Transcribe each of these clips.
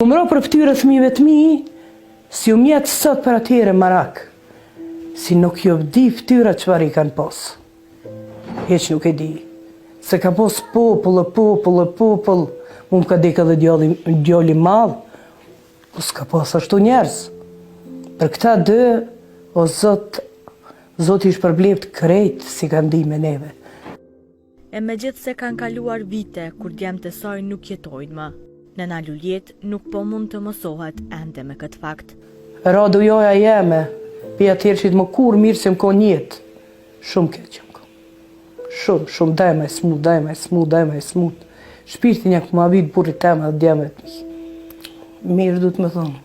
Umro për ftyrë fëmijëve të mi, si u mjetë sot për atyre marak, si nuk jo di ftyra çfarë i kanë pos. Heq nuk e di. Se ka pos popull, mu më ka dek edhe djali madh, po s'ka pos ashtu njerëz. Për këta dy, o Zot ish përbleft krejt si kanë di me neve. E me gjithë se kanë kaluar vite kur djemtë e saj nuk jetojnë më, nëna Luljet nuk po mund të mosohet ende me këtë fakt. Radu joja jeme, pi atërë që të më kur mirë se më ko njetë. Shumë keq që më ko. Shumë, dajma e smut. Shpirti një këma vitë burit tema dhe djemet mi. Mirë du të me thonë.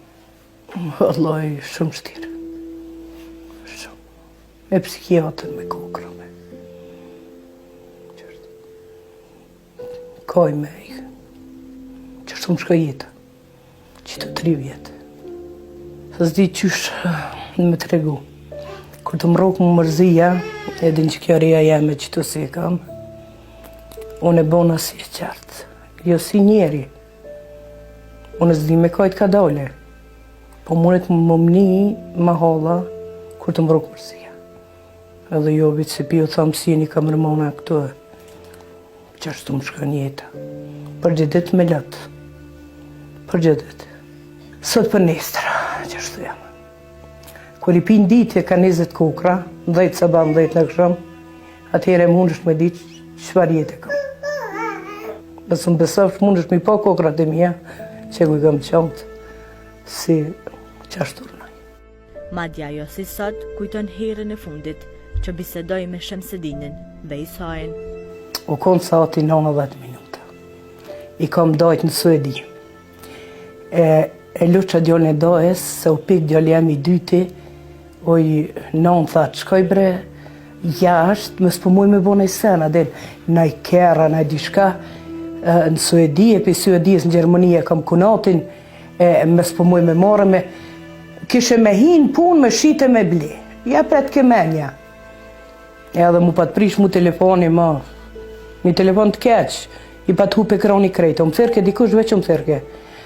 Alloj, shumë shtirë. Shumë. Me psikiatrën me kokra me. Kaj me i. Qështu më shka jetë. Qito 3 vjetë. Së zdi qysh me të regu. Kur të më rokë më mërzia, edhin që kjo reja jeme qito si e kam, unë e bona si e qartë. Jo si njeri. Unë e zdi me kajt ka dole. Po mundet më mëni ma holla kur të më rokë mërzia. Edhe jo bitë se pi o thamë si e një kam rëmona këto e. Qashtu më shka njeta. Përgjedet me latë. Përgjedet. Sot për nestra, qashtu jam. Kër i pinë ditje ka 20 kokra, 10 sabah, 10 në këshëm, atëhere mund është me ditë qëfar jetë e kam. Bësë më besofsh mund është me pa kokrat e mija, që ku i kam qëmët, si qashtu rënaj. Madja jo si sot kujton herën e fundit që bisedoj me Shemsedinin dhe Isajin. U konë sati 90 minuta. I kam dajt në Suedi. E luqa djallën e dajës, se u pik djallë jam i dyti, oj, non tha, qkoj bre, jashtë, më s'pëmuj me bona i sena, del, na i kera, na i dishka, në Suedi, e për Suedijës në Gjermënia kam kunatin, më s'pëmuj me marë me, kishe me hinë punë, me shite me ble, ja pret ke menja. Edhe mu pat prish mu telefoni, ma, një telefon të keq, i pat hup ekrani krejtë, më thërke, dikush veç më thërke.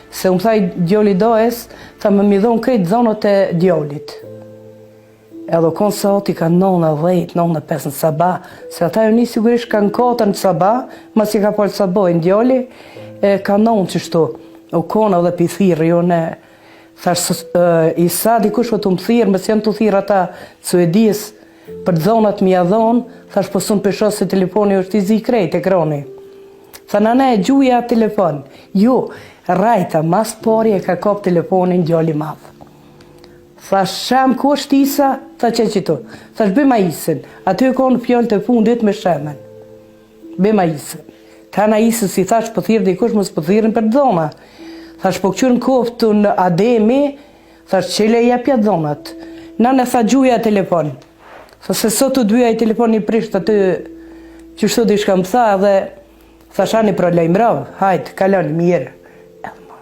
Se më thaj djali dajës, tha me mi dhonë krejtë zonët e djalit. Edhe konë sati ka 9:10, 9:05 në sabah, se ata jo një sigurisht kanë 4 në sabah, mas i ka palë sabah në djali, ka 9 qështu. U konë edhe pi thirë, jo ne, thash, i sa dikush o të më thirë, mësë janë të thirë ata Suedijës, për zonat mi adhon, thash po sun pesho se telefoni është i zi krejt ekrani. Tha nana e gjuja telefon. Jo, rajta, mas pari e ka kap telefonin djali madh. Thash shem ku është Isa? Tha që qito. Thash bëma Isën. Aty e konë pjallë të fundit me shemen. Bëma Isën. Tana Isën si thash po thirë dikush mos po thirën për dhona. Thash po këqyrë në koftu në Ademi, thash qele i apja dhonat. Nana tha gjuja telefon. Tha se sot të dyja i telefon një prisht aty që shtu di shka më tha dhe tha shani pro lejmrav, hajt, kalon, mirë. Edhe ma,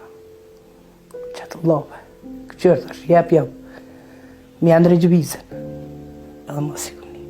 që të love, këqyrë thash, jep, mi andre gjubizën. Edhe ma si këni.